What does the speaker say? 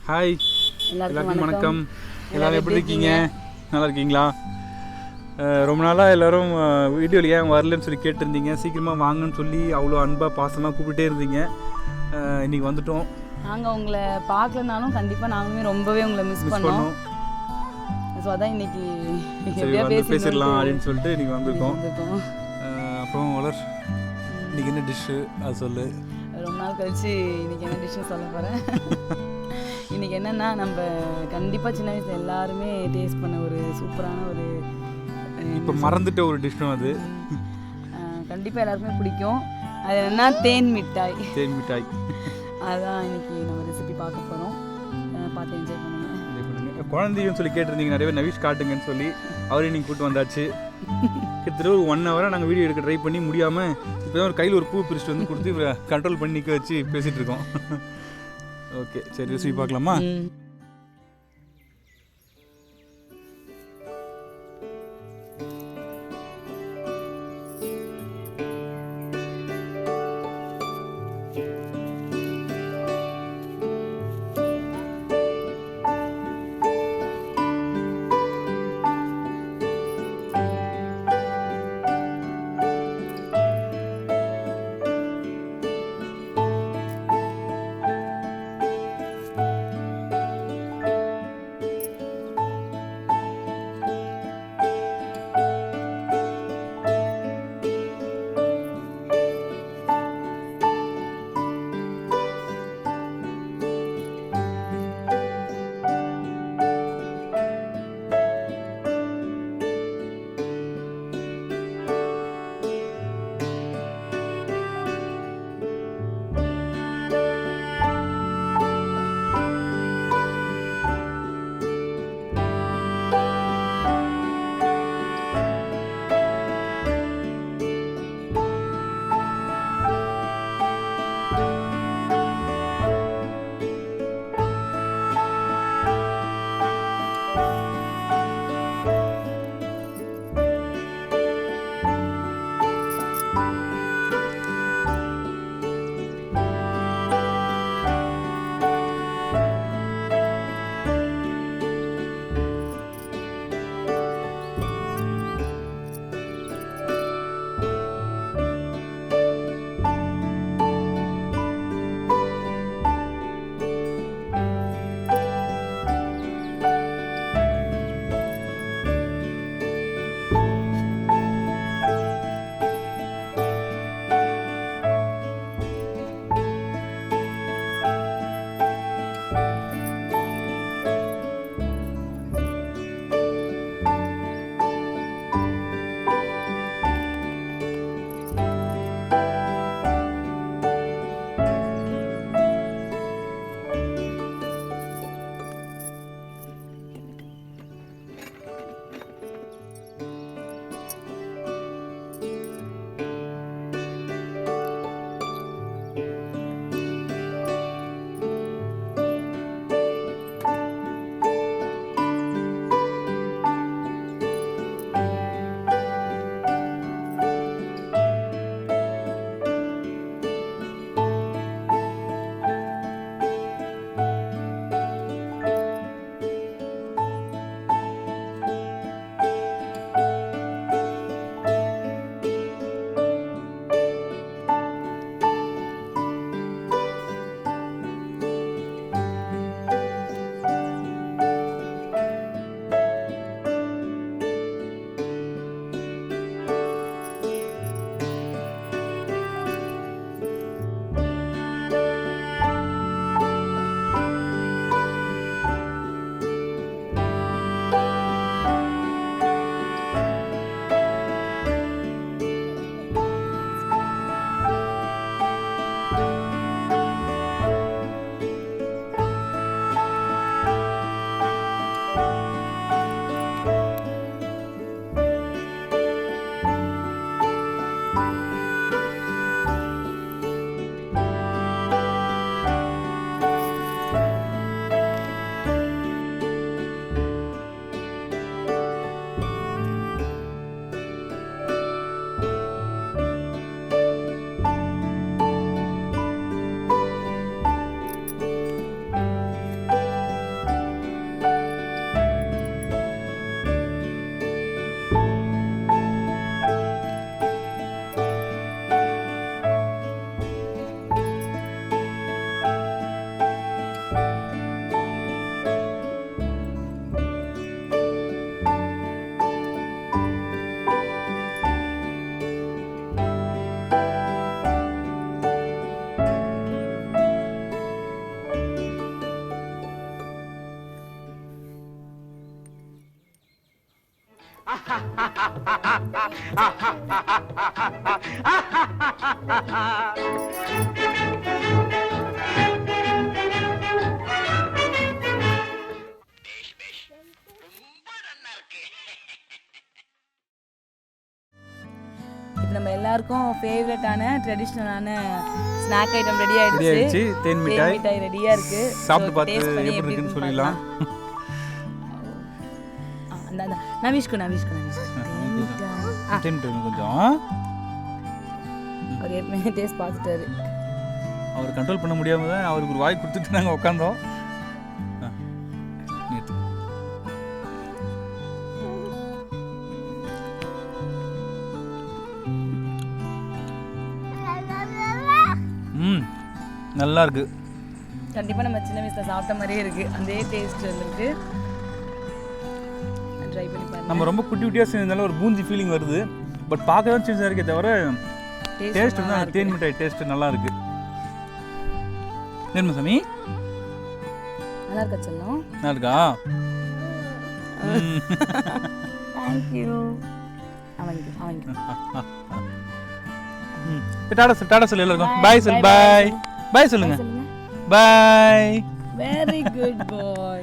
Hi, எல்லாருக்கும் வணக்கம். எல்லோரும் எப்படி இருக்கீங்க? நல்லா இருக்கீங்களா? ரொம்ப நாளாக எல்லோரும் வீடியோவில் ஏன் வரலன்னு சொல்லி கேட்டிருந்தீங்க. சீக்கிரமாக வாங்கன்னு சொல்லி அவ்வளோ அன்பாக பாசமாக கூப்பிட்டே இருந்தீங்க. இன்றைக்கி வந்துவிட்டோம். நாங்கள் உங்களை பார்க்கலனாலும் கண்டிப்பாக நாங்களுமே ரொம்பவே உங்களை மிஸ் பண்ணோம். ஸோ அதான் இன்னைக்கு பேசிடலாம் அப்படின்னு சொல்லிட்டு இன்றைக்கி வந்திருக்கோம். அப்புறம் வளர், இன்றைக்கி என்ன டிஷ்ஷு அது சொல்லு. ரொம்ப நாள் கழிச்சு இன்றைக்கி என்ன டிஷ்ஷு சொல்ல போகிறேன். இன்றைக்கி என்னென்னா, நம்ம கண்டிப்பாக சின்ன வயசில் எல்லாருமே டேஸ்ட் பண்ண ஒரு சூப்பரான ஒரு இப்போ மறந்துட்ட ஒரு டிஷ்ஷும் அது கண்டிப்பாக எல்லாருக்குமே பிடிக்கும். அது என்னன்னா தேன் மிட்டாய். தேன் மிட்டாய் அதுதான் இன்னைக்கு நம்ம ரெசிபி பார்க்க போகிறோம். பார்த்து என்ஜாய் பண்ணுங்கள். குழந்தையும் சொல்லி கேட்டிருந்தீங்க நிறைய பேர், நவீஷ் காட்டுங்கன்னு சொல்லி. அவரையும் நீங்கள் கூப்பிட்டு வந்தாச்சு. கிட்டத்தட்ட ஒரு 1 ஹவராக நாங்கள் வீடியோ எடுக்க ட்ரை பண்ணி முடியாமல் இப்போ தான் ஒரு கையில் ஒரு பூ பிரிச்சுட்டு வந்து கொடுத்து கண்ட்ரோல் பண்ணி நிற்க வச்சு பேசிகிட்டு இருக்கோம். ஓகே, சரி ரெசிபி பார்க்கலாமா? இப்போ நம்ம எல்லாருக்கும் ஃபேவரட்டான ட்ரெடிஷ்னலான ஸ்நாக் ஐட்டம் ரெடி ஆயிடுச்சு. ஆயிடுச்சு. தேன் மிட்டாய் மிட்டாய் ரெடியா இருக்கு. சாப்பிட்டு பார்த்து எப்படி இருக்குன்னு சொல்லிடலாம். அந்த நவிஷ்கு கொஞ்சம் அவர் ஏற்கனவே டேஸ்ட் பார்த்துட்டாரு. அவர் கண்ட்ரோல் பண்ண முடியாம தான் அவருக்கு ஒரு வாய் கொடுத்துட்டு நாங்கள் உட்காந்தோம். நல்லா இருக்கு. கண்டிப்பா நம்ம சின்ன வயசுல சாப்பிட்ட மாதிரியே இருக்கு. அதே டேஸ்ட் வந்துருக்கு. ட்ரை பண்ணி பாருங்க. நம்ம ரொம்ப குட்டி குட்டியா செஞ்சதால ஒரு பூந்தி ஃபீலிங் வருது. பட் பார்க்க தான் சின்னதா இருக்கே தவிர டேஸ்ட் வந்து தேன் மிட்டாய் டேஸ்ட் நல்லா இருக்கு. என்ன சாமி நல்லா இருக்கா செல்லம்? நல்லா இருக்கா? Thank you. அவங்க டாடா சொல்லு எல்லாருக்கும். பாய் சொல்லு. பாய் பாய் சொல்லுங்க. பாய். Very good boy.